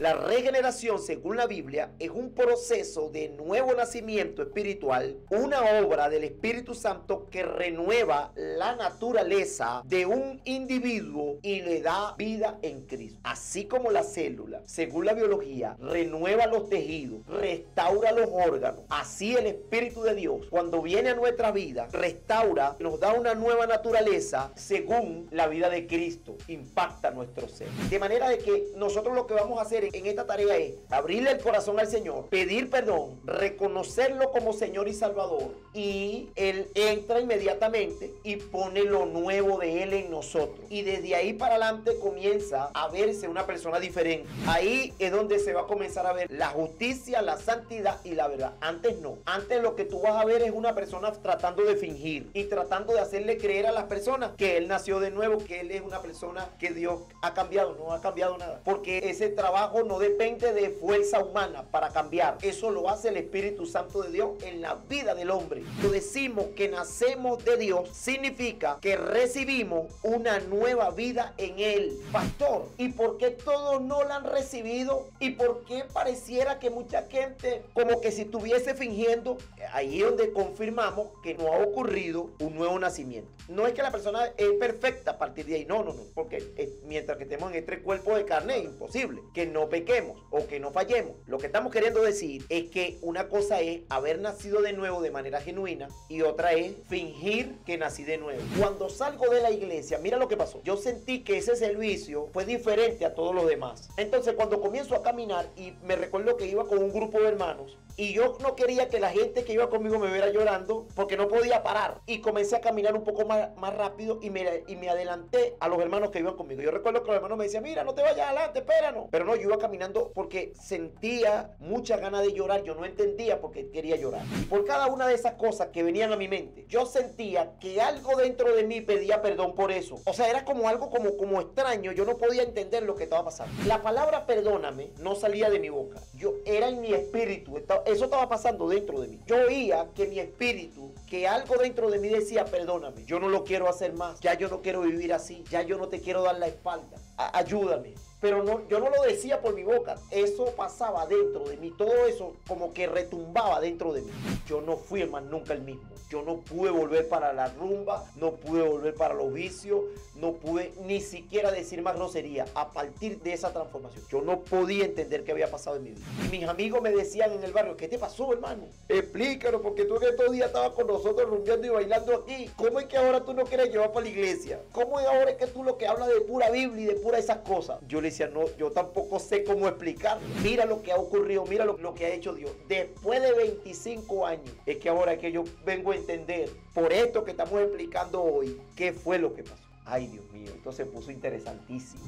La regeneración, según la Biblia, es un proceso de nuevo nacimiento espiritual, una obra del Espíritu Santo que renueva la naturaleza de un individuo y le da vida en Cristo. Así como la célula, según la biología, renueva los tejidos, restaura los órganos, así el Espíritu de Dios, cuando viene a nuestra vida, restaura, nos da una nueva naturaleza según la vida de Cristo, impacta nuestro ser. De manera de que nosotros lo que vamos a hacer en esta tarea es abrirle el corazón al Señor, pedir perdón, reconocerlo como Señor y Salvador, y Él entra inmediatamente y pone lo nuevo de Él en nosotros. Y desde ahí para adelante comienza a verse una persona diferente. Ahí es donde se va a comenzar a ver la justicia, la santidad y la verdad. Antes no. Antes lo que tú vas a ver es una persona tratando de fingir y tratando de hacerle creer a las personas que Él nació de nuevo, que Él es una persona que Dios ha cambiado. No ha cambiado nada. Porque ese trabajo no depende de fuerza humana para cambiar. Eso lo hace el Espíritu Santo de Dios en la vida del hombre. Cuando decimos que nacemos de Dios, significa que recibimos una nueva vida en Él. Pastor, ¿y por qué todos no la han recibido? ¿Y por qué pareciera que mucha gente como que si estuviese fingiendo? Ahí es donde confirmamos que no ha ocurrido un nuevo nacimiento. No es que la persona es perfecta a partir de ahí, no, porque mientras que estemos en este cuerpo de carne es imposible que no pequemos o que no fallemos. Lo que estamos queriendo decir es que una cosa es haber nacido de nuevo de manera genuina y otra es fingir que nací de nuevo. Cuando salgo de la iglesia, mira lo que pasó. Yo sentí que ese servicio fue diferente a todos los demás. Entonces cuando comienzo a caminar, y me recuerdo que iba con un grupo de hermanos, y yo no quería que la gente que iba conmigo me viera llorando porque no podía parar. Y comencé a caminar un poco más rápido y me adelanté a los hermanos que iban conmigo. Yo recuerdo que los hermanos me decían, mira, no te vayas adelante, espéranos. Pero no, yo iba caminando porque sentía muchas ganas de llorar. Yo no entendía por qué quería llorar. Y por cada una de esas cosas que venían a mi mente, yo sentía que algo dentro de mí pedía perdón por eso. O sea, era como algo como extraño. Yo no podía entender lo que estaba pasando. La palabra perdóname no salía de mi boca. Yo era en mi espíritu. Eso estaba pasando dentro de mí. Yo oía que mi espíritu, que algo dentro de mí decía, perdóname, yo no lo quiero hacer más, ya yo no quiero vivir así, ya yo no te quiero dar la espalda, ayúdame. Pero no, yo no lo decía por mi boca, eso pasaba dentro de mí, todo eso como que retumbaba dentro de mí. Yo no fui más nunca el mismo. Yo no pude volver para la rumba, no pude volver para los vicios, no pude ni siquiera decir más grosería a partir de esa transformación. Yo no podía entender qué había pasado en mi vida. Y mis amigos me decían en el barrio, ¿qué te pasó, hermano? Explícanos, porque tú en estos días estabas con nosotros rumbeando y bailando aquí. ¿Cómo es que ahora tú no quieres llevar para la iglesia? ¿Cómo es ahora que tú lo que hablas de pura Biblia y de pura esas cosas? Yo le decía, no, yo tampoco sé cómo explicarlo. Mira lo que ha ocurrido, mira lo que ha hecho Dios. Después de 25 años, es que ahora que yo vengo a entender, por esto que estamos explicando hoy, qué fue lo que pasó. Ay, Dios mío, esto se puso interesantísimo.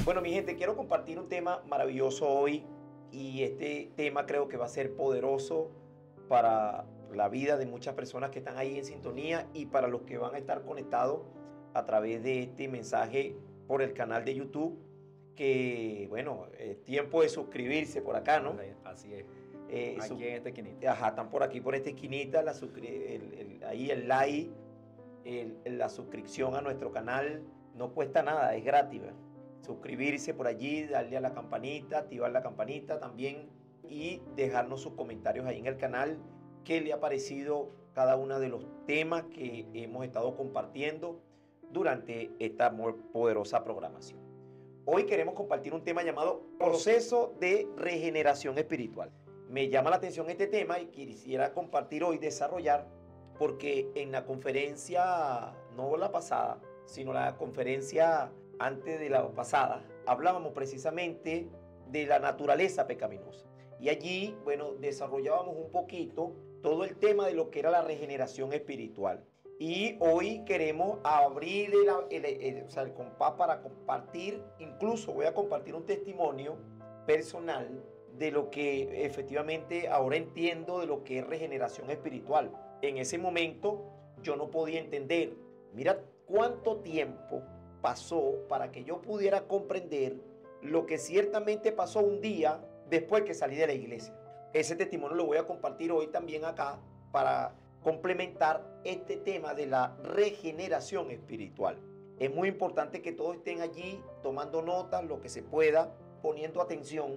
Bueno, mi gente, quiero compartir un tema maravilloso hoy, y este tema creo que va a ser poderoso para la vida de muchas personas que están ahí en sintonía y para los que van a estar conectados a través de este mensaje por el canal de YouTube, que bueno, es tiempo de suscribirse por acá, ¿no? Así es. Aquí en esta esquinita. Ajá, están por aquí, por esta esquinita, ahí el like, la suscripción a nuestro canal, no cuesta nada, es gratis, ¿verdad? Suscribirse por allí, darle a la campanita, activar la campanita también y dejarnos sus comentarios ahí en el canal, qué le ha parecido cada uno de los temas que hemos estado compartiendo durante esta poderosa programación. Hoy queremos compartir un tema llamado proceso de regeneración espiritual. Me llama la atención este tema y quisiera compartir hoy, desarrollar, porque en la conferencia, no la pasada, sino la conferencia antes de la pasada, hablábamos precisamente de la naturaleza pecaminosa. Y allí, bueno, desarrollábamos un poquito todo el tema de lo que era la regeneración espiritual. Y hoy queremos abrir el compás para compartir, incluso voy a compartir un testimonio personal de lo que efectivamente ahora entiendo de lo que es regeneración espiritual. En ese momento yo no podía entender, mira cuánto tiempo pasó para que yo pudiera comprender lo que ciertamente pasó un día después que salí de la iglesia. Ese testimonio lo voy a compartir hoy también acá para complementar este tema de la regeneración espiritual. Es muy importante que todos estén allí tomando notas, lo que se pueda, poniendo atención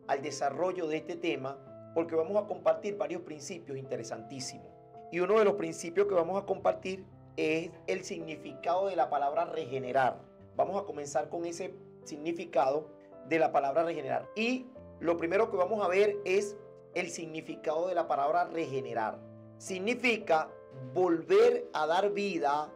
al desarrollo de este tema, porque vamos a compartir varios principios interesantísimos. Y uno de los principios que vamos a compartir es el significado de la palabra regenerar. Vamos a comenzar con ese significado de la palabra regenerar. Y lo primero que vamos a ver es el significado de la palabra regenerar. Significa volver a dar vida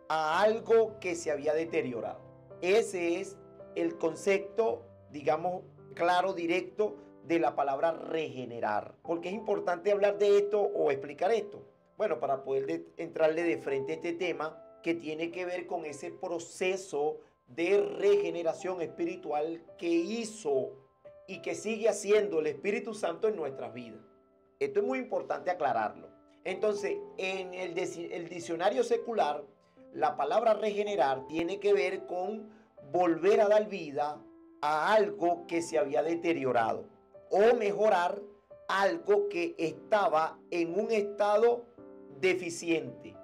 a algo que se había deteriorado. Ese es el concepto, digamos, claro, directo de la palabra regenerar. ¿Por qué es importante hablar de esto o explicar esto? Bueno, para poder entrarle de frente a este tema que tiene que ver con ese proceso de regeneración espiritual que hizo y que sigue haciendo el Espíritu Santo en nuestras vidas. Esto es muy importante aclararlo. Entonces, en el diccionario secular, la palabra regenerar tiene que ver con volver a dar vida a algo que se había deteriorado o mejorar algo que estaba en un estado deficiente.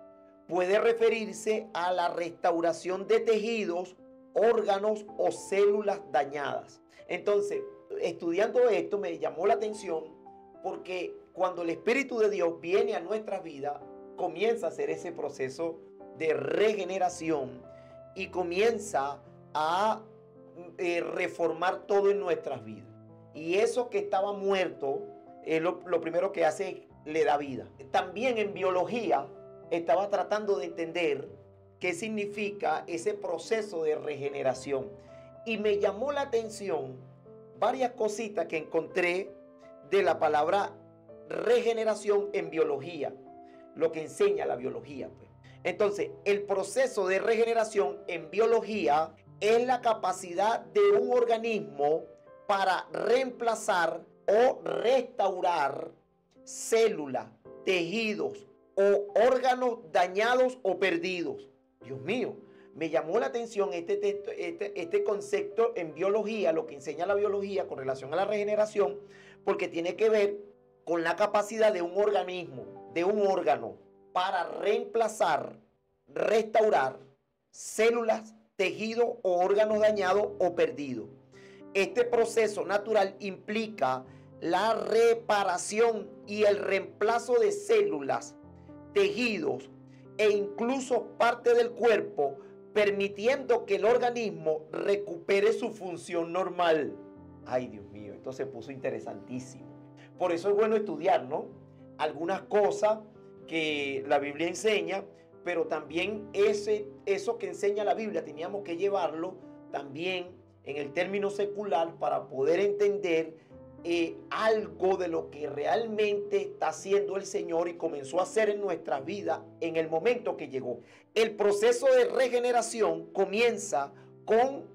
Puede referirse a la restauración de tejidos, órganos o células dañadas. Entonces, estudiando esto me llamó la atención porque cuando el Espíritu de Dios viene a nuestras vidas, comienza a hacer ese proceso de regeneración y comienza a reformar todo en nuestras vidas. Y eso que estaba muerto, lo primero que hace es le da vida. También en biología estaba tratando de entender qué significa ese proceso de regeneración. Y me llamó la atención varias cositas que encontré de la palabra regeneración en biología, lo que enseña la biología, pues. Entonces, el proceso de regeneración en biología es la capacidad de un organismo para reemplazar o restaurar células, tejidos o órganos dañados o perdidos. Dios mío, me llamó la atención este concepto en biología, lo que enseña la biología con relación a la regeneración, porque tiene que ver con la capacidad de un organismo, de un órgano, para reemplazar, restaurar células, tejidos o órganos dañados o perdidos. Este proceso natural implica la reparación y el reemplazo de células, tejidos e incluso parte del cuerpo, permitiendo que el organismo recupere su función normal. Ay, Dios mío, esto se puso interesantísimo. Por eso es bueno estudiar, ¿no? Algunas cosas que la Biblia enseña, pero también eso que enseña la Biblia teníamos que llevarlo también en el término secular para poder entender algo de lo que realmente está haciendo el Señor y comenzó a hacer en nuestras vidas en el momento que llegó. El proceso de regeneración comienza con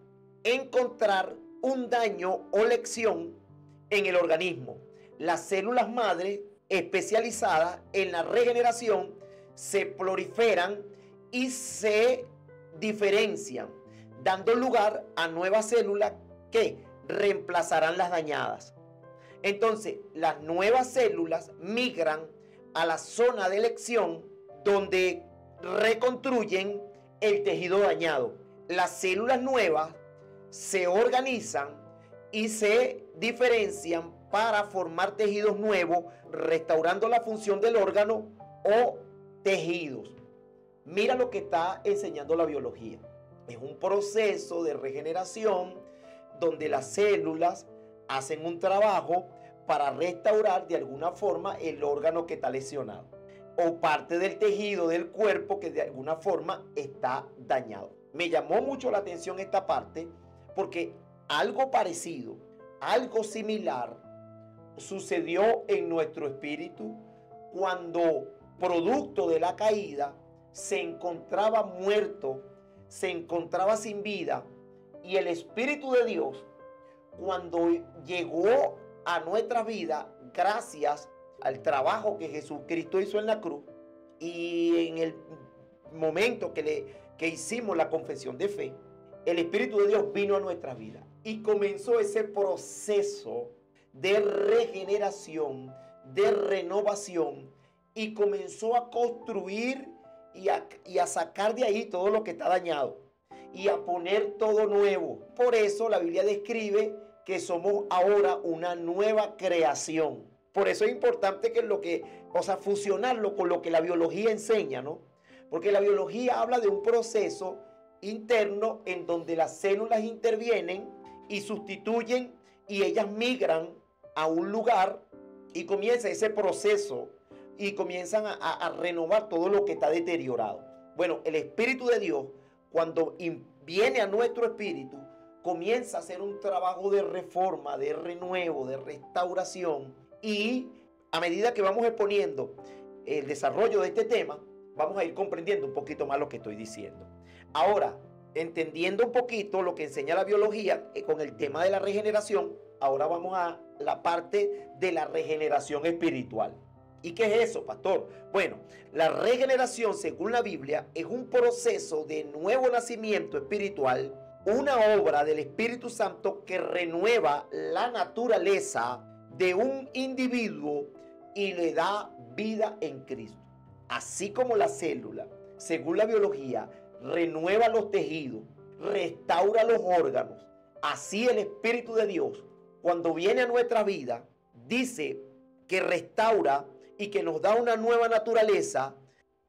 encontrar un daño o lesión en el organismo. Las células madre especializadas en la regeneración se proliferan y se diferencian, dando lugar a nuevas células que reemplazarán las dañadas. Entonces, las nuevas células migran a la zona de elección donde reconstruyen el tejido dañado. Las células nuevas se organizan y se diferencian para formar tejidos nuevos, restaurando la función del órgano o tejidos. Mira lo que está enseñando la biología. Es un proceso de regeneración donde las células hacen un trabajo para restaurar de alguna forma el órgano que está lesionado o parte del tejido del cuerpo que de alguna forma está dañado. Me llamó mucho la atención esta parte porque algo parecido, algo similar sucedió en nuestro espíritu cuando, producto de la caída, se encontraba muerto, se encontraba sin vida, y el Espíritu de Dios, cuando llegó a nuestra vida, gracias al trabajo que Jesucristo hizo en la cruz, y en el momento que hicimos la confesión de fe, el Espíritu de Dios vino a nuestra vida y comenzó ese proceso de regeneración, de renovación, y comenzó a construir y a sacar de ahí todo lo que está dañado. y a poner todo nuevo. Por eso la Biblia describe que somos ahora una nueva creación. Por eso es importante fusionarlo con lo que la biología enseña, ¿no? Porque la biología habla de un proceso interno en donde las células intervienen y sustituyen y ellas migran a un lugar y comienza ese proceso y comienzan a renovar todo lo que está deteriorado. Bueno, el Espíritu de Dios, cuando viene a nuestro espíritu, comienza a hacer un trabajo de reforma, de renuevo, de restauración, y a medida que vamos exponiendo el desarrollo de este tema, vamos a ir comprendiendo un poquito más lo que estoy diciendo. Ahora, entendiendo un poquito lo que enseña la biología con el tema de la regeneración, ahora vamos a la parte de la regeneración espiritual. ¿Y qué es eso, pastor? Bueno, la regeneración, según la Biblia, es un proceso de nuevo nacimiento espiritual, una obra del Espíritu Santo que renueva la naturaleza de un individuo y le da vida en Cristo. Así como la célula, según la biología, renueva los tejidos, restaura los órganos, así el Espíritu de Dios, cuando viene a nuestra vida, dice que restaura y que nos da una nueva naturaleza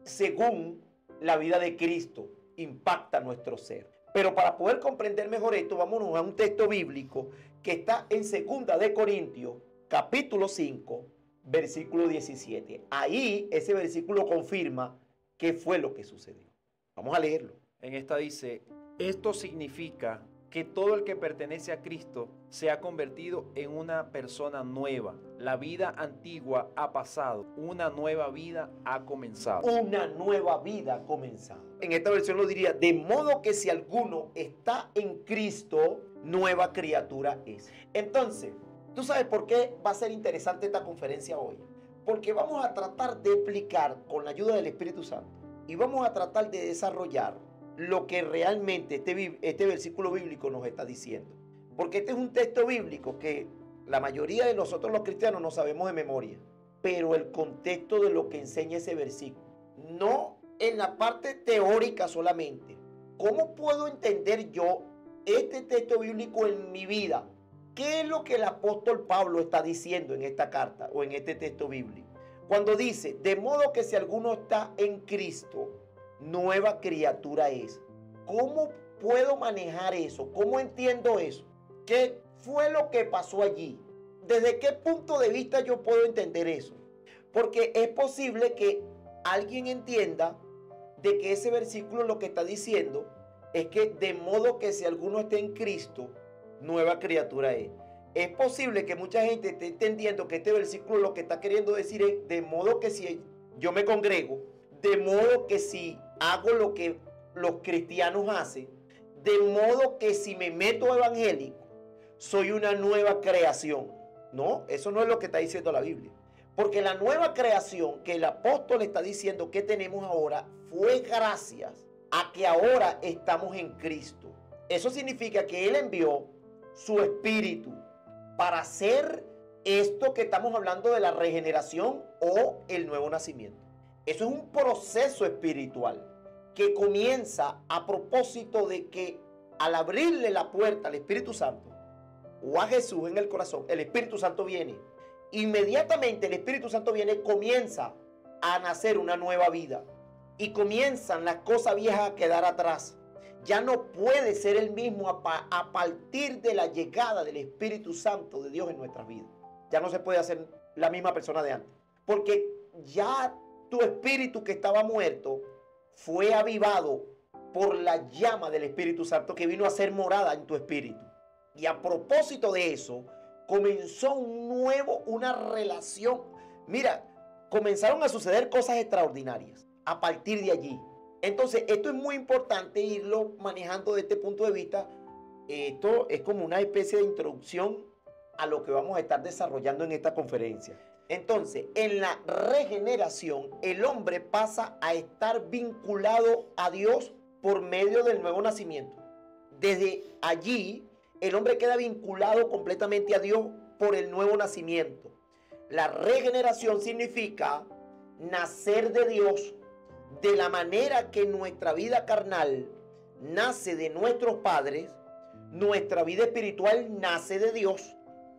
según la vida de Cristo, impacta nuestro ser. Pero para poder comprender mejor esto, vámonos a un texto bíblico que está en 2 de Corintios, capítulo 5, versículo 17. Ahí ese versículo confirma qué fue lo que sucedió. Vamos a leerlo. En esta dice: esto significa que todo el que pertenece a Cristo se ha convertido en una persona nueva. La vida antigua ha pasado, una nueva vida ha comenzado. Una nueva vida ha comenzado. En esta versión lo diría: de modo que si alguno está en Cristo, nueva criatura es. Entonces, ¿tú sabes por qué va a ser interesante esta conferencia hoy? Porque vamos a tratar de explicar con la ayuda del Espíritu Santo y vamos a tratar de desarrollar lo que realmente este versículo bíblico nos está diciendo. Porque este es un texto bíblico que la mayoría de nosotros los cristianos no sabemos de memoria, pero el contexto de lo que enseña ese versículo, no en la parte teórica solamente. ¿Cómo puedo entender yo este texto bíblico en mi vida? ¿Qué es lo que el apóstol Pablo está diciendo en esta carta o en este texto bíblico? Cuando dice: de modo que si alguno está en Cristo, nueva criatura es. ¿Cómo puedo manejar eso? ¿Cómo entiendo eso? ¿Qué fue lo que pasó allí? ¿Desde qué punto de vista yo puedo entender eso? Porque es posible que alguien entienda de que ese versículo lo que está diciendo es que de modo que si alguno está en Cristo, nueva criatura es. Es posible que mucha gente esté entendiendo que este versículo lo que está queriendo decir es: de modo que si yo me congrego, de modo que si hago lo que los cristianos hacen, de modo que si me meto evangélico, soy una nueva creación. No, eso no es lo que está diciendo la Biblia. Porque la nueva creación que el apóstol está diciendo que tenemos ahora fue gracias a que ahora estamos en Cristo. Eso significa que Él envió su Espíritu para hacer esto que estamos hablando de la regeneración o el nuevo nacimiento. Eso es un proceso espiritual que comienza a propósito de que al abrirle la puerta al Espíritu Santo o a Jesús en el corazón, el Espíritu Santo viene. Inmediatamente el Espíritu Santo viene, comienza a nacer una nueva vida y comienzan las cosas viejas a quedar atrás. Ya no puede ser el mismo a partir de la llegada del Espíritu Santo de Dios en nuestras vidas. Ya no se puede hacer la misma persona de antes, porque ya tu espíritu que estaba muerto fue avivado por la llama del Espíritu Santo que vino a ser morada en tu espíritu. Y a propósito de eso, comenzó una relación. Mira, comenzaron a suceder cosas extraordinarias a partir de allí. Entonces, esto es muy importante irlo manejando desde este punto de vista. Esto es como una especie de introducción a lo que vamos a estar desarrollando en esta conferencia. Entonces, en la regeneración, el hombre pasa a estar vinculado a Dios por medio del nuevo nacimiento. Desde allí, el hombre queda vinculado completamente a Dios por el nuevo nacimiento. La regeneración significa nacer de Dios de la manera que nuestra vida carnal nace de nuestros padres, nuestra vida espiritual nace de Dios.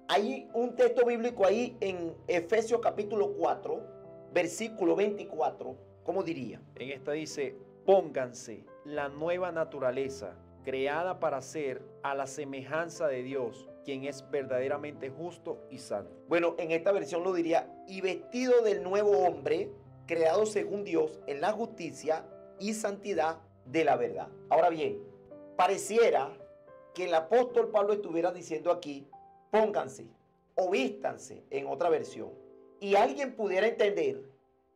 Hay un texto bíblico ahí en Efesios capítulo 4, versículo 24, ¿cómo diría? En esta dice, pónganse la nueva naturaleza, creada para ser a la semejanza de Dios, quien es verdaderamente justo y santo. Bueno, en esta versión lo diría, y vestido del nuevo hombre, creado según Dios en la justicia y santidad de la verdad. Ahora bien, pareciera que el apóstol Pablo estuviera diciendo aquí, pónganse o vístanse en otra versión. Y alguien pudiera entender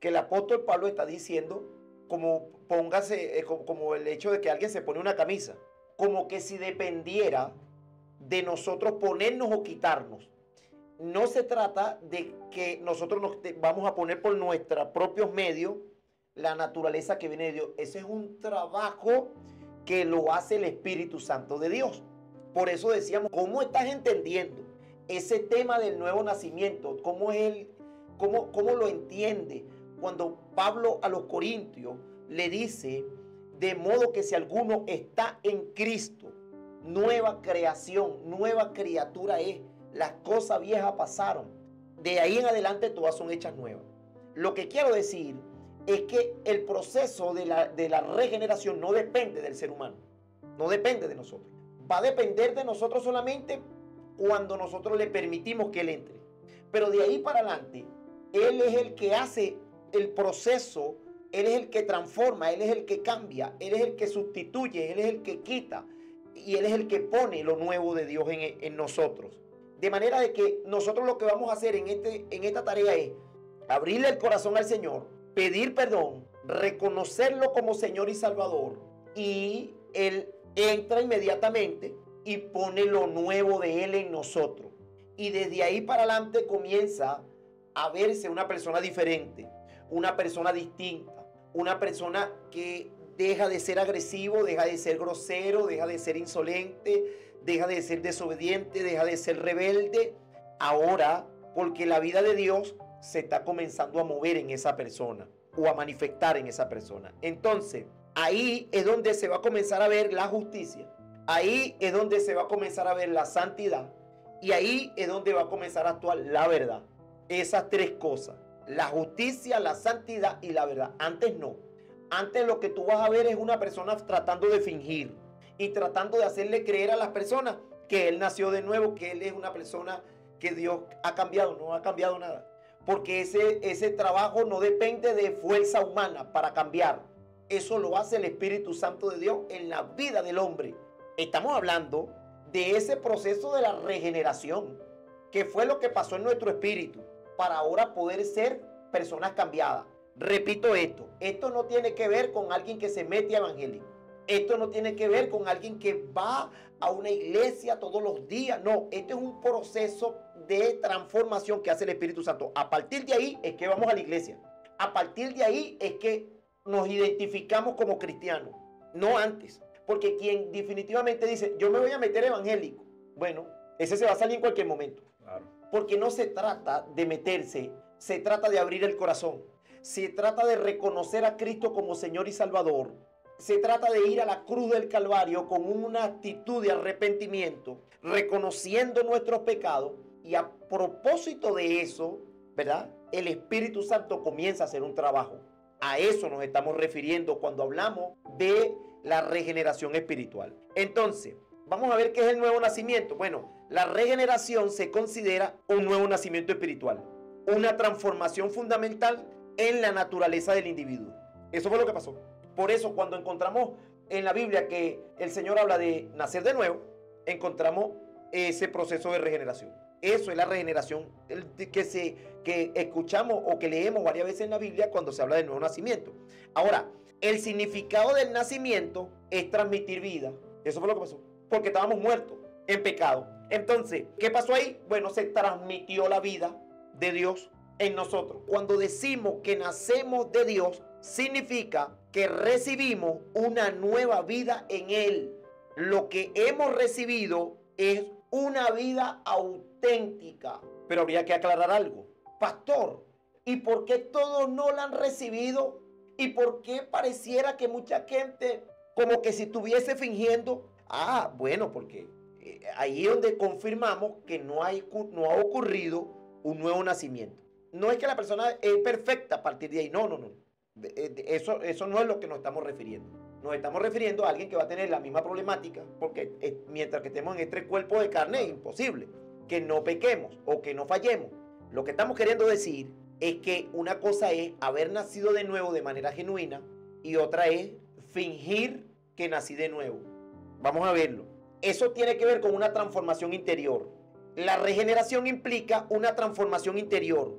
que el apóstol Pablo está diciendo como póngase, como el hecho de que alguien se pone una camisa, como que si dependiera de nosotros ponernos o quitarnos. No se trata de que nosotros nos vamos a poner por nuestros propios medios la naturaleza que viene de Dios. Ese es un trabajo que lo hace el Espíritu Santo de Dios. Por eso decíamos, ¿cómo estás entendiendo ese tema del nuevo nacimiento? ¿Cómo lo entiende? Cuando Pablo a los Corintios le dice, de modo que si alguno está en Cristo, nueva creación, nueva criatura es. Las cosas viejas pasaron. De ahí en adelante todas son hechas nuevas. Lo que quiero decir es que el proceso de la regeneración no depende del ser humano. No depende de nosotros. Va a depender de nosotros solamente cuando nosotros le permitimos que Él entre. Pero de ahí para adelante, Él es el que hace el proceso, Él es el que transforma, Él es el que cambia, Él es el que sustituye, Él es el que quita y Él es el que pone lo nuevo de Dios en nosotros. De manera de que nosotros lo que vamos a hacer en esta tarea es abrirle el corazón al Señor, pedir perdón, reconocerlo como Señor y Salvador, y Él entra inmediatamente y pone lo nuevo de Él en nosotros. Y desde ahí para adelante comienza a verse una persona diferente, una persona distinta, una persona que deja de ser agresivo, deja de ser grosero, deja de ser insolente, deja de ser desobediente, deja de ser rebelde. Ahora, porque la vida de Dios se está comenzando a mover en esa persona o a manifestar en esa persona. Entonces, ahí es donde se va a comenzar a ver la justicia. Ahí es donde se va a comenzar a ver la santidad. Y ahí es donde va a comenzar a actuar la verdad. Esas tres cosas. La justicia, la santidad y la verdad. Antes no. Antes lo que tú vas a ver es una persona tratando de fingir y tratando de hacerle creer a las personas que él nació de nuevo, que él es una persona que Dios ha cambiado. No ha cambiado nada. Porque ese trabajo no depende de fuerza humana para cambiar. Eso lo hace el Espíritu Santo de Dios en la vida del hombre. Estamos hablando de ese proceso de la regeneración, que fue lo que pasó en nuestro espíritu, para ahora poder ser personas cambiadas. Repito esto no tiene que ver con alguien que se mete a evangélico. Esto no tiene que ver con alguien que va a una iglesia todos los días. No, esto es un proceso de transformación que hace el Espíritu Santo. A partir de ahí es que vamos a la iglesia. A partir de ahí es que nos identificamos como cristianos, no antes. Porque quien definitivamente dice, yo me voy a meter evangélico, bueno, ese se va a salir en cualquier momento. Claro. Porque no se trata de meterse, se trata de abrir el corazón. Se trata de reconocer a Cristo como Señor y Salvador. Se trata de ir a la cruz del Calvario con una actitud de arrepentimiento, reconociendo nuestros pecados. Y a propósito de eso, ¿verdad? El Espíritu Santo comienza a hacer un trabajo. A eso nos estamos refiriendo cuando hablamos de la regeneración espiritual. Entonces, vamos a ver qué es el nuevo nacimiento. Bueno, la regeneración se considera un nuevo nacimiento espiritual, una transformación fundamental en la naturaleza del individuo. Eso fue lo que pasó. Por eso, cuando encontramos en la Biblia que el Señor habla de nacer de nuevo, encontramos ese proceso de regeneración. Eso es la regeneración que escuchamos o que leemos varias veces en la Biblia cuando se habla del nuevo nacimiento. Ahora, el significado del nacimiento es transmitir vida. Eso fue lo que pasó. Porque estábamos muertos en pecado. Entonces, ¿qué pasó ahí? Bueno, se transmitió la vida de Dios en nosotros. Cuando decimos que nacemos de Dios, significa que recibimos una nueva vida en Él. Lo que hemos recibido es una vida auténtica. Pero habría que aclarar algo. Pastor, ¿y por qué todos no la han recibido? ¿Y por qué pareciera que mucha gente como que si estuviese fingiendo. Ah, bueno, porque ahí es donde confirmamos que no ha ocurrido un nuevo nacimiento. No es que la persona es perfecta a partir de ahí, no. Eso no es lo que nos estamos refiriendo. Nos estamos refiriendo a alguien que va a tener la misma problemática, porque mientras que estemos en este cuerpo de carne es imposible que no pequemos o que no fallemos. Lo que estamos queriendo decir es que una cosa es haber nacido de nuevo de manera genuina y otra es fingir que nací de nuevo. Vamos a verlo. Eso tiene que ver con una transformación interior. La regeneración implica una transformación interior.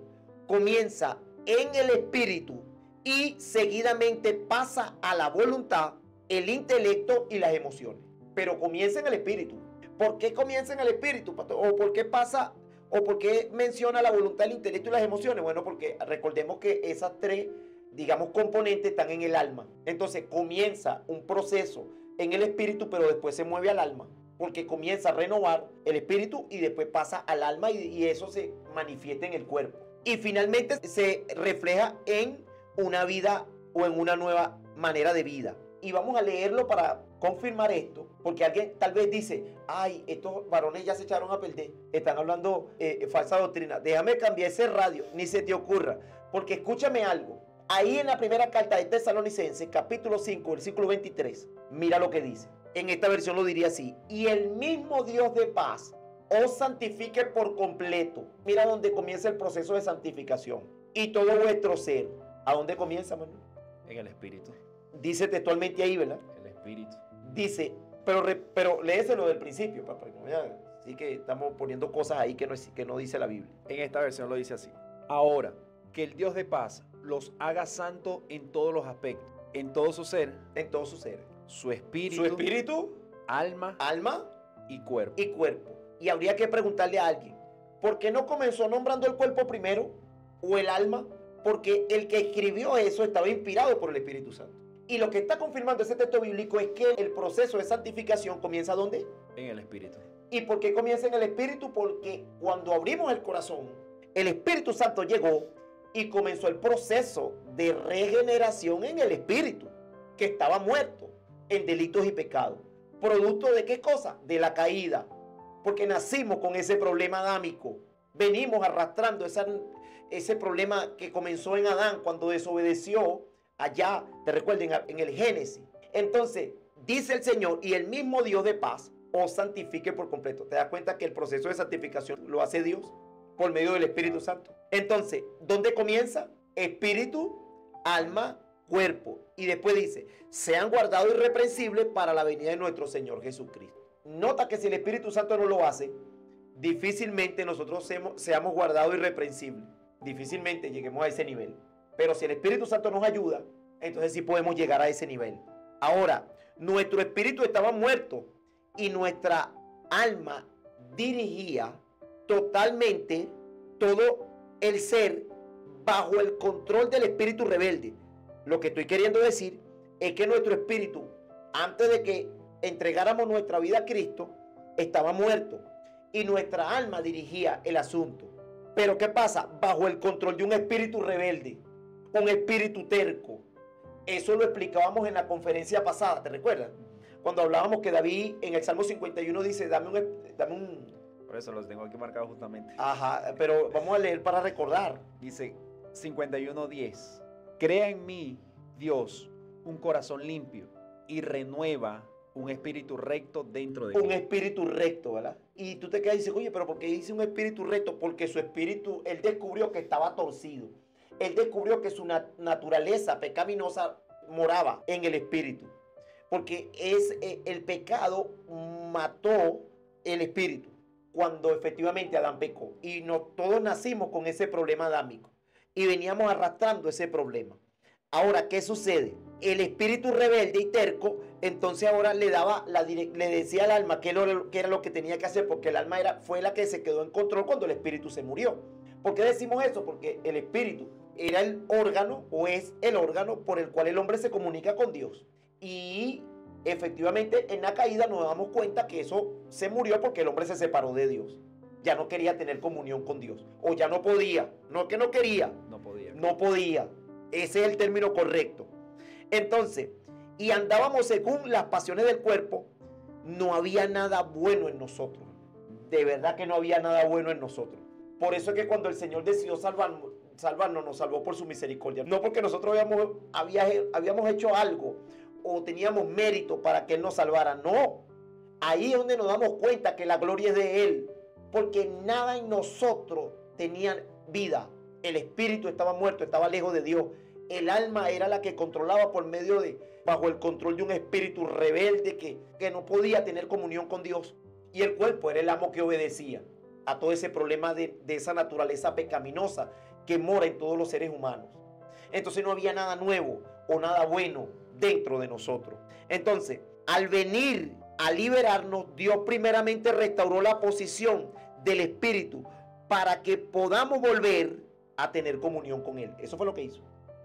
Comienza en el espíritu y seguidamente pasa a la voluntad, el intelecto y las emociones. Pero comienza en el espíritu. ¿Por qué comienza en el espíritu, pastor? ¿O por qué pasa? ¿O por qué menciona la voluntad, el intelecto y las emociones? Bueno, porque recordemos que esas tres, digamos, componentes están en el alma. Entonces comienza un proceso en el espíritu, pero después se mueve al alma, porque comienza a renovar el espíritu y después pasa al alma y eso se manifiesta en el cuerpo. Y finalmente se refleja en una vida o en una nueva manera de vida. Y vamos a leerlo para confirmar esto, porque alguien tal vez dice, ay, estos varones ya se echaron a perder, están hablando falsa doctrina, déjame cambiar ese radio, ni se te ocurra, porque escúchame algo. Ahí en la primera carta de Tesalonicenses, capítulo 5, versículo 23, mira lo que dice. En esta versión lo diría así: y el mismo Dios de paz os santifique por completo. Mira dónde comienza el proceso de santificación. Y todo vuestro ser. ¿A dónde comienza, Manuel? En el espíritu. Dice textualmente ahí, ¿verdad? El espíritu. Dice, pero léeselo del principio, papá. Así que estamos poniendo cosas ahí que no dice la Biblia. En esta versión lo dice así: ahora, que el Dios de paz los haga santos en todos los aspectos, en todo su ser, en todo su ser, su espíritu, alma y cuerpo. Y habría que preguntarle a alguien, ¿por qué no comenzó nombrando el cuerpo primero o el alma? Porque el que escribió eso estaba inspirado por el Espíritu Santo. Y lo que está confirmando ese texto bíblico es que el proceso de santificación comienza ¿dónde? En el espíritu. ¿Y por qué comienza en el espíritu? Porque cuando abrimos el corazón, el Espíritu Santo llegó y comenzó el proceso de regeneración en el espíritu, que estaba muerto en delitos y pecados. ¿Producto de qué cosa? De la caída. Porque nacimos con ese problema adámico. Venimos arrastrando ese problema que comenzó en Adán cuando desobedeció allá, te recuerden, en el Génesis. Entonces, dice el Señor, y el mismo Dios de paz os santifique por completo. ¿Te das cuenta que el proceso de santificación lo hace Dios por medio del Espíritu Santo? Entonces, ¿dónde comienza? Espíritu, alma, cuerpo. Y después dice, sean guardados irreprensibles para la venida de nuestro Señor Jesucristo. Nota que si el Espíritu Santo no lo hace, difícilmente nosotros seamos guardados irreprensibles. Difícilmente lleguemos a ese nivel. Pero si el Espíritu Santo nos ayuda, entonces sí podemos llegar a ese nivel. Ahora, nuestro espíritu estaba muerto y nuestra alma dirigía totalmente todo el ser bajo el control del espíritu rebelde. Lo que estoy queriendo decir es que nuestro espíritu, antes de que entregáramos nuestra vida a Cristo, estaba muerto y nuestra alma dirigía el asunto. Pero ¿qué pasa? Bajo el control de un espíritu rebelde, un espíritu terco. Eso lo explicábamos en la conferencia pasada, ¿te recuerdas? Cuando hablábamos que David en el Salmo 51 dice, dame un... Por eso los tengo aquí marcados justamente. Ajá, pero vamos a leer para recordar. Dice 51:10. Crea en mí, Dios, un corazón limpio y renueva un espíritu recto dentro de mí. Un espíritu recto, ¿verdad? Y tú te quedas y dices, oye, pero ¿por qué dice un espíritu recto? Porque su espíritu, él descubrió que estaba torcido. Él descubrió que su naturaleza pecaminosa moraba en el espíritu. Porque el pecado mató el espíritu cuando efectivamente Adán pecó. Y todos nacimos con ese problema adámico. Y veníamos arrastrando ese problema. Ahora, ¿qué sucede? El espíritu rebelde y terco, entonces ahora le decía al alma qué era lo que tenía que hacer, porque el alma fue la que se quedó en control cuando el espíritu se murió. ¿Por qué decimos eso? Porque el espíritu era el órgano o es el órgano por el cual el hombre se comunica con Dios. Y efectivamente en la caída nos damos cuenta que eso se murió porque el hombre se separó de Dios. Ya no quería tener comunión con Dios. O ya no podía. No que no quería. No podía. No podía. Ese es el término correcto. Entonces, y andábamos según las pasiones del cuerpo, no había nada bueno en nosotros. De verdad que no había nada bueno en nosotros. Por eso es que cuando el Señor decidió salvarnos, nos salvó por su misericordia. No porque nosotros habíamos hecho algo o teníamos mérito para que Él nos salvara. No. Ahí es donde nos damos cuenta que la gloria es de Él. Porque nada en nosotros tenía vida. El espíritu estaba muerto, estaba lejos de Dios. El alma era la que controlaba bajo el control de un espíritu rebelde que no podía tener comunión con Dios. Y el cuerpo era el amo que obedecía a todo ese problema de esa naturaleza pecaminosa que mora en todos los seres humanos. Entonces no había nada nuevo o nada bueno dentro de nosotros. Entonces, al venir a liberarnos, Dios primeramente restauró la posición del espíritu para que podamos volver a tener comunión con Él. Eso fue lo que hizo.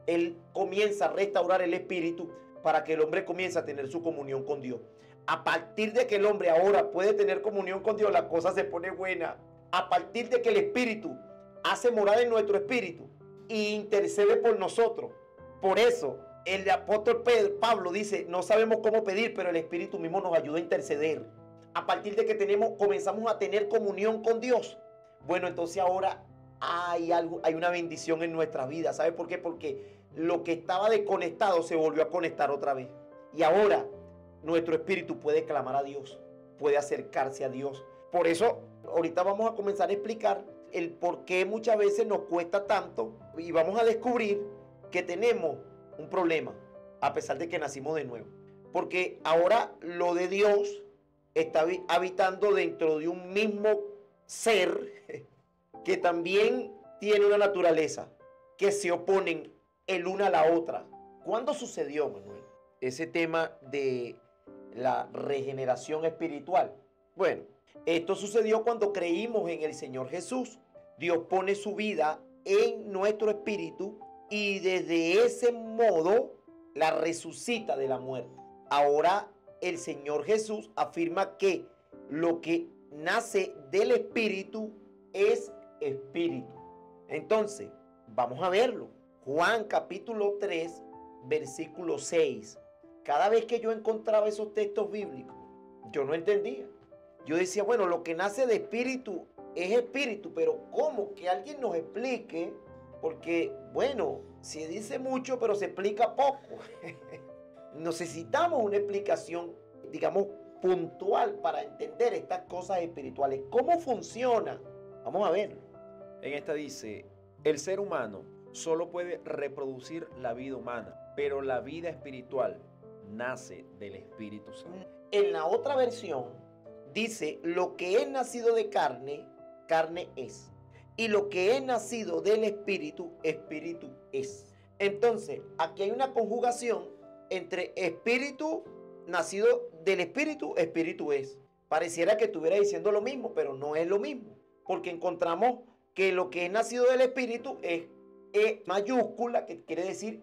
Él comienza a restaurar el espíritu para que el hombre comience a tener su comunión con Dios. A partir de que el hombre ahora puede tener comunión con Dios, la cosa se pone buena. A partir de que el espíritu hace morada en nuestro espíritu e intercede por nosotros. Por eso el apóstol Pablo dice, no sabemos cómo pedir, pero el espíritu mismo nos ayuda a interceder. A partir de que comenzamos a tener comunión con Dios, bueno, entonces ahora hay una bendición en nuestra vida. ¿Sabe por qué? Porque lo que estaba desconectado se volvió a conectar otra vez. Y ahora nuestro espíritu puede clamar a Dios, puede acercarse a Dios. Por eso, ahorita vamos a comenzar a explicar el por qué muchas veces nos cuesta tanto y vamos a descubrir que tenemos un problema a pesar de que nacimos de nuevo. Porque ahora lo de Dios está habitando dentro de un mismo ser que también tiene una naturaleza, que se oponen el una a la otra. ¿Cuándo sucedió, Manuel, ese tema de la regeneración espiritual? Bueno, esto sucedió cuando creímos en el Señor Jesús. Dios pone su vida en nuestro espíritu y desde ese modo la resucita de la muerte. Ahora el Señor Jesús afirma que lo que nace del espíritu es espíritu. Entonces, vamos a verlo. Juan capítulo 3, versículo 6. Cada vez que yo encontraba esos textos bíblicos, yo no entendía. Yo decía, bueno, lo que nace de espíritu es espíritu, pero ¿cómo? Que alguien nos explique, porque, bueno, se dice mucho, pero se explica poco. Necesitamos una explicación, digamos, puntual para entender estas cosas espirituales. ¿Cómo funciona? Vamos a verlo. En esta dice, el ser humano solo puede reproducir la vida humana, pero la vida espiritual nace del Espíritu Santo. En la otra versión dice, lo que es nacido de carne, carne es. Y lo que es nacido del espíritu, espíritu es. Entonces, aquí hay una conjugación entre espíritu, nacido del espíritu, espíritu es. Pareciera que estuviera diciendo lo mismo, pero no es lo mismo. Porque encontramos que lo que es nacido del espíritu es E mayúscula, que quiere decir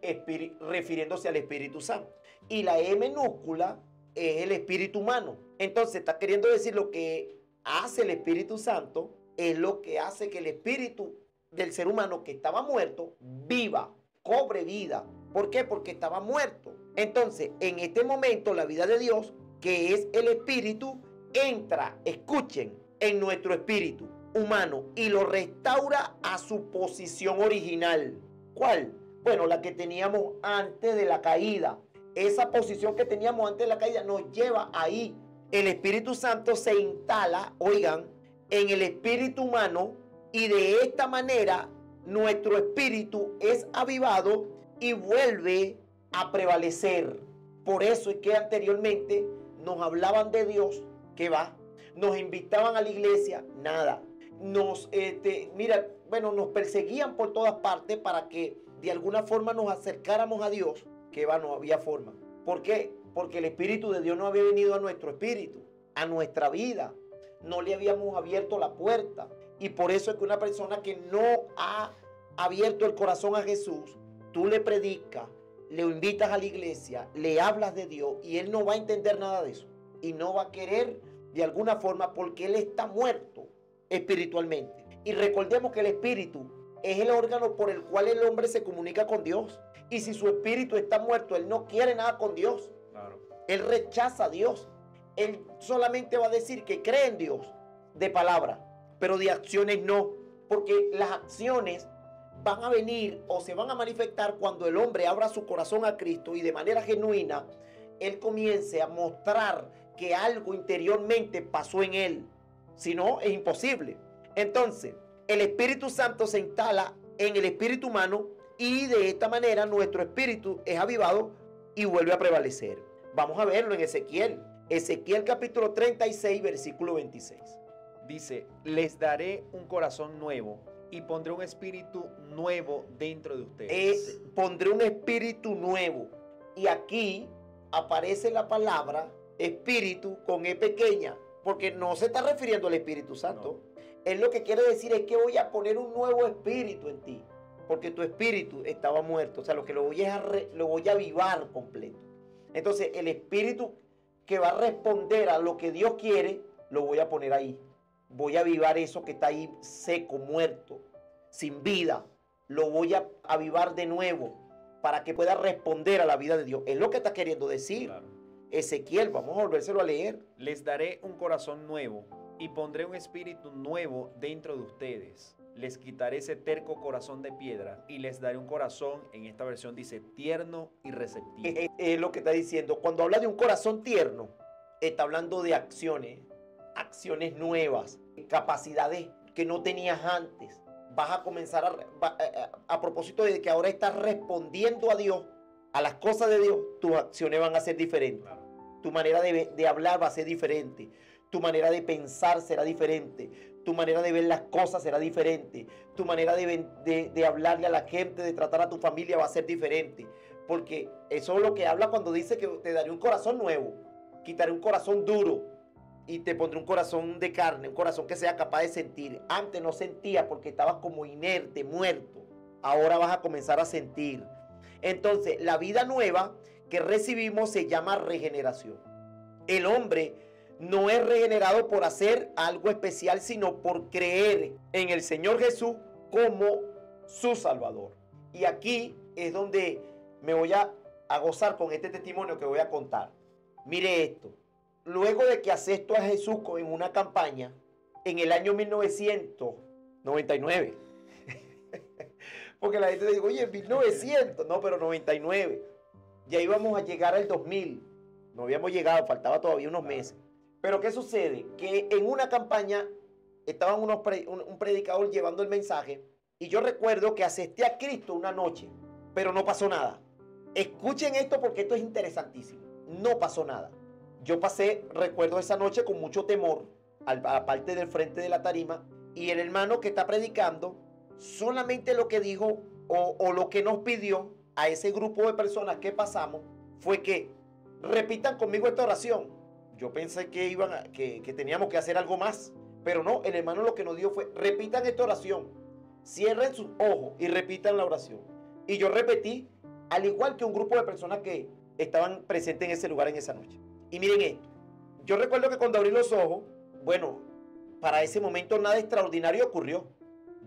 refiriéndose al Espíritu Santo. Y la E minúscula es el espíritu humano. Entonces está queriendo decir lo que hace el Espíritu Santo es lo que hace que el espíritu del ser humano que estaba muerto viva, cobre vida. ¿Por qué? Porque estaba muerto. Entonces, en este momento, la vida de Dios, que es el espíritu, entra, escuchen, en nuestro espíritu humano y lo restaura a su posición original. ¿Cuál? Bueno, la que teníamos antes de la caída. Esa posición que teníamos antes de la caída nos lleva ahí. El Espíritu Santo se instala, oigan, en el espíritu humano y de esta manera nuestro espíritu es avivado y vuelve a prevalecer. Por eso es que anteriormente nos hablaban de Dios, que va, nos invitaban a la iglesia, nada. Nos perseguían por todas partes para que de alguna forma nos acercáramos a Dios, que va, no había forma. ¿Por qué? Porque el Espíritu de Dios no había venido a nuestro espíritu, a nuestra vida. No le habíamos abierto la puerta. Y por eso es que una persona que no ha abierto el corazón a Jesús, tú le predicas, le invitas a la iglesia, le hablas de Dios y él no va a entender nada de eso. Y no va a querer de alguna forma porque él está muerto espiritualmente. Y recordemos que el espíritu es el órgano por el cual el hombre se comunica con Dios. Y si su espíritu está muerto, él no quiere nada con Dios. Claro. Él rechaza a Dios. Él solamente va a decir que cree en Dios de palabra, pero de acciones no, porque las acciones van a venir o se van a manifestar cuando el hombre abra su corazón a Cristo y de manera genuina él comience a mostrar que algo interiormente pasó en él. Si no, es imposible. Entonces, el Espíritu Santo se instala en el espíritu humano y de esta manera nuestro espíritu es avivado y vuelve a prevalecer. Vamos a verlo en Ezequiel. Ezequiel capítulo 36, versículo 26. Dice, les daré un corazón nuevo y pondré un espíritu nuevo dentro de ustedes. Pondré un espíritu nuevo. Y aquí aparece la palabra espíritu con E pequeña, porque no se está refiriendo al Espíritu Santo. No. Él lo que quiere decir es que voy a poner un nuevo espíritu en ti, porque tu espíritu estaba muerto. O sea, lo que lo voy a avivar completo. Entonces, el espíritu que va a responder a lo que Dios quiere, lo voy a poner ahí. Voy a avivar eso que está ahí seco, muerto, sin vida. Lo voy a avivar de nuevo para que pueda responder a la vida de Dios. Es lo que está queriendo decir. Claro. Ezequiel, vamos a volvérselo a leer. Les daré un corazón nuevo y pondré un espíritu nuevo dentro de ustedes. Les quitaré ese terco corazón de piedra y les daré un corazón, en esta versión dice, tierno y receptivo. Es lo que está diciendo. Cuando habla de un corazón tierno, está hablando de acciones nuevas, capacidades que no tenías antes. Vas a comenzar a propósito de que ahora estás respondiendo a Dios, a las cosas de Dios, tus acciones van a ser diferentes. Claro. Tu manera de hablar va a ser diferente. Tu manera de pensar será diferente. Tu manera de ver las cosas será diferente. Tu manera de hablarle a la gente, de tratar a tu familia va a ser diferente. Porque eso es lo que habla cuando dice que te daré un corazón nuevo. Quitaré un corazón duro y te pondré un corazón de carne, un corazón que sea capaz de sentir. Antes no sentía porque estabas como inerte, muerto. Ahora vas a comenzar a sentir. Entonces, la vida nueva que recibimos se llama regeneración. El hombre no es regenerado por hacer algo especial, sino por creer en el Señor Jesús como su Salvador. Y aquí es donde me voy a gozar con este testimonio que voy a contar. Mire esto. Luego de que acepto a Jesús en una campaña en el año 1999, porque la gente dice, oye, 1900, no, pero 99, ya íbamos a llegar al 2000, no habíamos llegado, faltaba todavía unos meses. Pero ¿qué sucede? Que en una campaña estaban un predicador llevando el mensaje y yo recuerdo que acepté a Cristo una noche, pero no pasó nada. Escuchen esto porque esto es interesantísimo. No pasó nada. Yo recuerdo esa noche con mucho temor, aparte del frente de la tarima, y el hermano que está predicando, solamente lo que dijo o lo que nos pidió a ese grupo de personas que pasamos fue que repitan conmigo esta oración. Yo pensé que que teníamos que hacer algo más, pero no, el hermano lo que nos dio fue, repitan esta oración, cierren sus ojos y repitan la oración. Y yo repetí, al igual que un grupo de personas que estaban presentes en ese lugar en esa noche. Y miren esto, yo recuerdo que cuando abrí los ojos, bueno, para ese momento nada extraordinario ocurrió.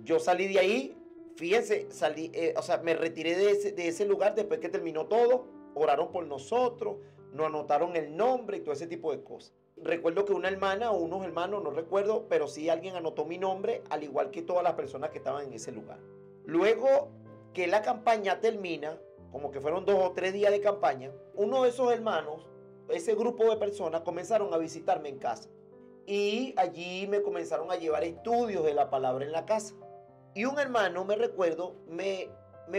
Yo salí de ahí, fíjense, me retiré de ese lugar después que terminó todo, oraron por nosotros, nos anotaron el nombre y todo ese tipo de cosas. Recuerdo que una hermana o unos hermanos, no recuerdo, pero sí alguien anotó mi nombre, al igual que todas las personas que estaban en ese lugar. Luego que la campaña termina, como que fueron 2 o 3 días de campaña, uno de esos hermanos, ese grupo de personas comenzaron a visitarme en casa. Y allí me comenzaron a llevar estudios de la palabra en la casa. Y un hermano, me recuerdo, me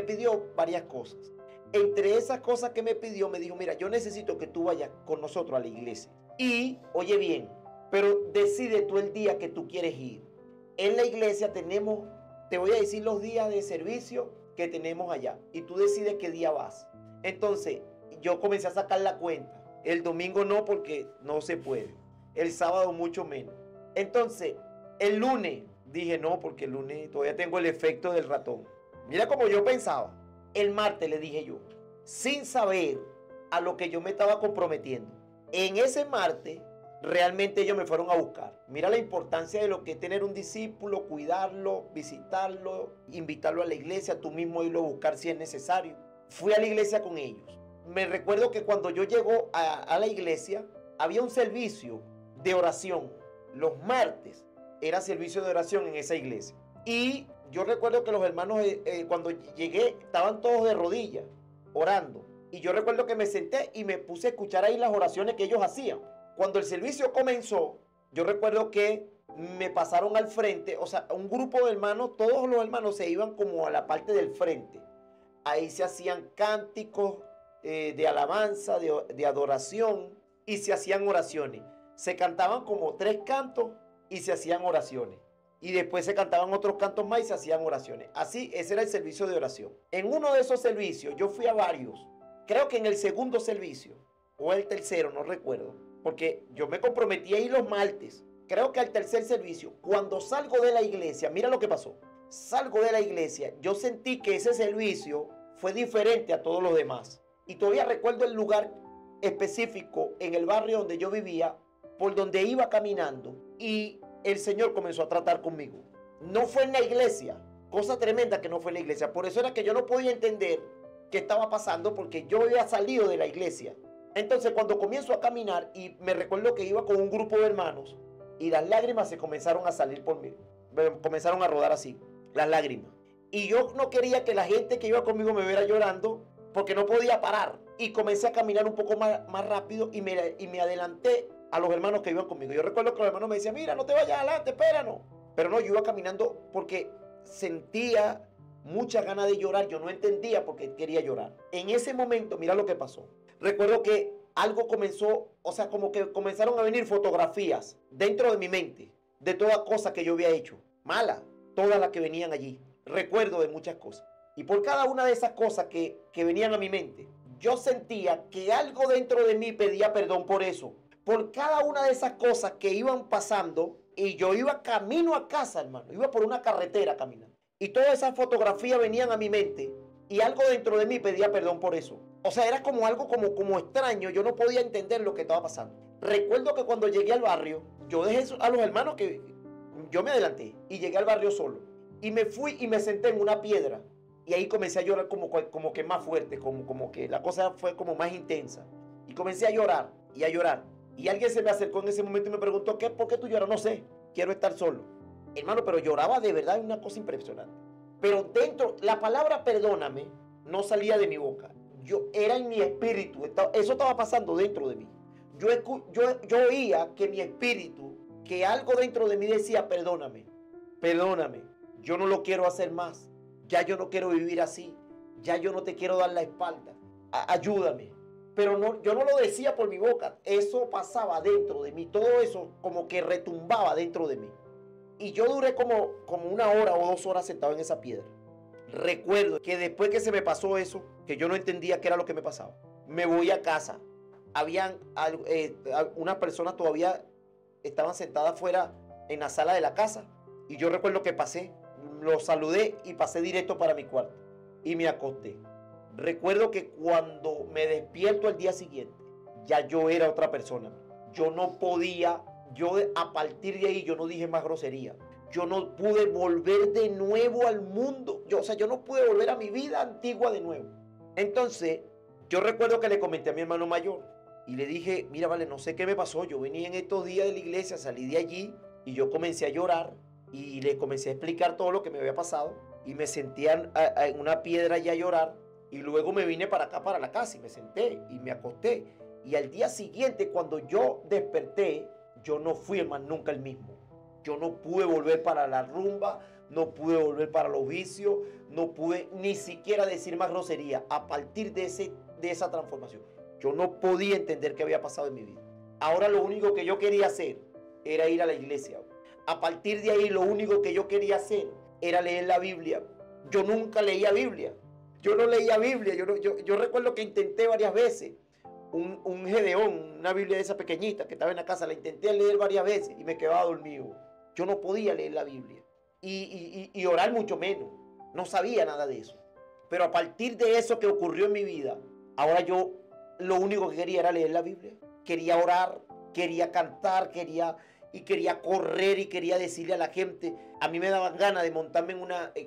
pidió varias cosas. Entre esas cosas que me pidió, me dijo, mira, yo necesito que tú vayas con nosotros a la iglesia. Y, oye bien, pero decide tú el día que tú quieres ir. En la iglesia tenemos, te voy a decir los días de servicio que tenemos allá. Y tú decides qué día vas. Entonces, yo comencé a sacar la cuenta. El domingo no, porque no se puede. El sábado mucho menos. Entonces, el lunes, dije no, porque el lunes todavía tengo el efecto del ratón. Mira como yo pensaba. El martes le dije yo, sin saber a lo que yo me estaba comprometiendo. En ese martes, realmente ellos me fueron a buscar. Mira la importancia de lo que es tener un discípulo, cuidarlo, visitarlo, invitarlo a la iglesia, tú mismo irlo a buscar si es necesario. Fui a la iglesia con ellos. me recuerdo que cuando yo llego a la iglesia, había un servicio de oración. Los martes era servicio de oración en esa iglesia. Y yo recuerdo que los hermanos, cuando llegué, estaban todos de rodillas, orando. Y yo recuerdo que me senté y me puse a escuchar ahí las oraciones que ellos hacían. Cuando el servicio comenzó, yo recuerdo que me pasaron al frente, o sea, un grupo de hermanos, todos los hermanos se iban como a la parte del frente. Ahí se hacían cánticos de alabanza, de adoración, y se hacían oraciones. Se cantaban como 3 cantos y se hacían oraciones. Y después se cantaban otros cantos más y se hacían oraciones. Así, ese era el servicio de oración. En uno de esos servicios, yo fui a varios. Creo que en el segundo servicio, o el tercero, no recuerdo. Porque yo me comprometí a ir los martes. Creo que al tercer servicio, cuando salgo de la iglesia, mira lo que pasó. Salgo de la iglesia, yo sentí que ese servicio fue diferente a todos los demás. Y todavía recuerdo el lugar específico en el barrio donde yo vivía, por donde iba caminando, y el Señor comenzó a tratar conmigo. No fue en la iglesia, cosa tremenda que no fue en la iglesia. Por eso era que yo no podía entender qué estaba pasando, porque yo había salido de la iglesia. Entonces cuando comienzo a caminar, y me recuerdo que iba con un grupo de hermanos, y las lágrimas se comenzaron a salir por mí, comenzaron a rodar así, las lágrimas. Y yo no quería que la gente que iba conmigo me viera llorando, porque no podía parar. Y comencé a caminar un poco más rápido, y me adelanté a los hermanos que iban conmigo. Yo recuerdo que los hermanos me decían, mira, no te vayas adelante, espéranos. Pero no, yo iba caminando porque sentía muchas ganas de llorar. Yo no entendía por qué quería llorar. En ese momento, mira lo que pasó. Recuerdo que algo comenzó, o sea, como que comenzaron a venir fotografías dentro de mi mente de todas cosas que yo había hecho. Malas, todas las que venían allí. Recuerdo de muchas cosas. Y por cada una de esas cosas que venían a mi mente, yo sentía que algo dentro de mí pedía perdón por eso. Por cada una de esas cosas que iban pasando, y yo iba camino a casa, hermano. Iba por una carretera caminando. Y todas esas fotografías venían a mi mente, y algo dentro de mí pedía perdón por eso. O sea, era como algo como extraño. Yo no podía entender lo que estaba pasando. Recuerdo que cuando llegué al barrio, yo dejé a los hermanos que yo me adelanté y llegué al barrio solo. Y me fui y me senté en una piedra. Y ahí comencé a llorar como que más fuerte, como que la cosa fue como más intensa. Y comencé a llorar y a llorar. Y alguien se me acercó en ese momento y me preguntó, ¿por qué tú lloras? No sé, quiero estar solo. Hermano, pero lloraba de verdad, una cosa impresionante. Pero dentro, la palabra perdóname no salía de mi boca. Era en mi espíritu, eso estaba pasando dentro de mí. Yo oía que mi espíritu, que algo dentro de mí decía, perdóname, perdóname, yo no lo quiero hacer más. Ya yo no quiero vivir así. Ya yo no te quiero dar la espalda. Ayúdame. Pero no, yo no lo decía por mi boca. Eso pasaba dentro de mí. Todo eso como que retumbaba dentro de mí. Y yo duré como 1 hora o 2 horas sentado en esa piedra. Recuerdo que después que se me pasó eso, que yo no entendía qué era lo que me pasaba, me voy a casa. Habían unas personas todavía estaban sentadas afuera en la sala de la casa. Y yo recuerdo que pasé. Los saludé y pasé directo para mi cuarto y me acosté. Recuerdo que cuando me despierto al día siguiente, ya yo era otra persona. Yo no podía, a partir de ahí yo no dije más grosería. Yo no pude volver de nuevo al mundo. Yo no pude volver a mi vida antigua de nuevo. Entonces, yo recuerdo que le comenté a mi hermano mayor y le dije, mira, vale, no sé qué me pasó. Yo venía en estos días de la iglesia, salí de allí y yo comencé a llorar. Y le comencé a explicar todo lo que me había pasado. Y me sentía en una piedra ya a llorar. Y luego me vine para acá, para la casa. Y me senté y me acosté. Y al día siguiente, cuando yo desperté, yo no fui más nunca el mismo. Yo no pude volver para la rumba. No pude volver para los vicios. No pude ni siquiera decir más grosería. A partir de esa transformación, yo no podía entender qué había pasado en mi vida. Ahora lo único que yo quería hacer era ir a la iglesia. A partir de ahí lo único que yo quería hacer era leer la Biblia. Yo nunca leía Biblia. Yo no leía Biblia. Yo recuerdo que intenté varias veces un Gedeón, una Biblia de esa pequeñita que estaba en la casa. La intenté leer varias veces y me quedaba dormido. Yo no podía leer la Biblia. Y orar mucho menos. No sabía nada de eso. Pero a partir de eso que ocurrió en mi vida, ahora yo lo único que quería era leer la Biblia. Quería orar, quería cantar, quería correr y quería decirle a la gente. A mí me daban ganas de montarme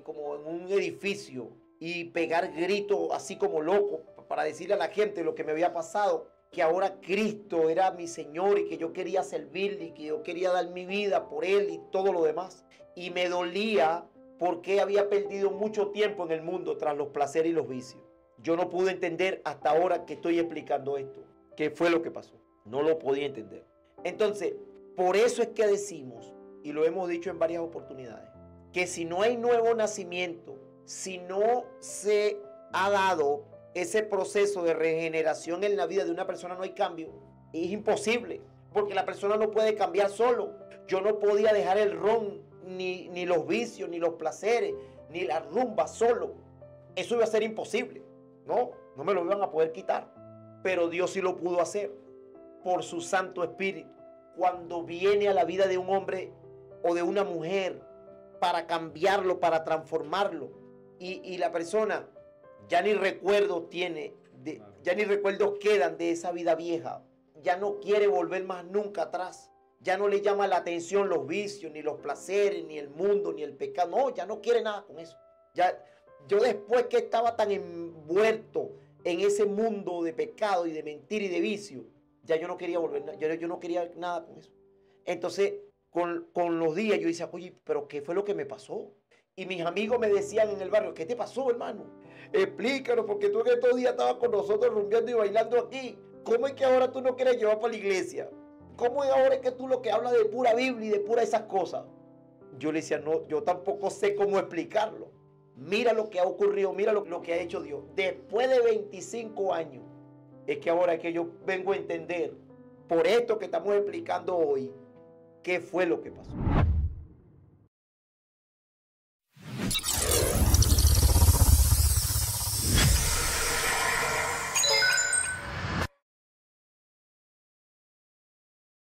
como en un edificio y pegar gritos así como loco para decirle a la gente lo que me había pasado, que ahora Cristo era mi Señor y que yo quería servirle y que yo quería dar mi vida por Él y todo lo demás. Y me dolía porque había perdido mucho tiempo en el mundo tras los placeres y los vicios. Yo no pude entender hasta ahora que estoy explicando esto. ¿Qué fue lo que pasó? No lo podía entender. Entonces, por eso es que decimos, y lo hemos dicho en varias oportunidades, que si no hay nuevo nacimiento, si no se ha dado ese proceso de regeneración en la vida de una persona, no hay cambio. Es imposible, porque la persona no puede cambiar solo. Yo no podía dejar el ron, ni los vicios, ni los placeres, ni la rumba solo. Eso iba a ser imposible. No me lo iban a poder quitar. Pero Dios sí lo pudo hacer por su Santo Espíritu. Cuando viene a la vida de un hombre o de una mujer para cambiarlo, para transformarlo, y la persona ya ni recuerdos tiene, ya ni recuerdos quedan de esa vida vieja, ya no quiere volver más nunca atrás, ya no le llama la atención los vicios, ni los placeres, ni el mundo, ni el pecado, no, ya no quiere nada con eso. Yo después que estaba tan envuelto en ese mundo de pecado y de mentira y de vicio, ya yo no quería volver, yo no quería nada con eso. Entonces, con los días yo decía, oye, pero ¿qué fue lo que me pasó? Y mis amigos me decían en el barrio, ¿qué te pasó, hermano? Explícanos, porque tú en estos días estabas con nosotros rumbeando y bailando aquí. ¿Cómo es que ahora tú no quieres llevar para la iglesia? ¿Cómo es ahora que tú lo que hablas de pura Biblia y de pura esas cosas? Yo le decía, no, yo tampoco sé cómo explicarlo. Mira lo que ha ocurrido, mira lo que ha hecho Dios. Después de 25 años, es que ahora es que yo vengo a entender, por esto que estamos explicando hoy, qué fue lo que pasó.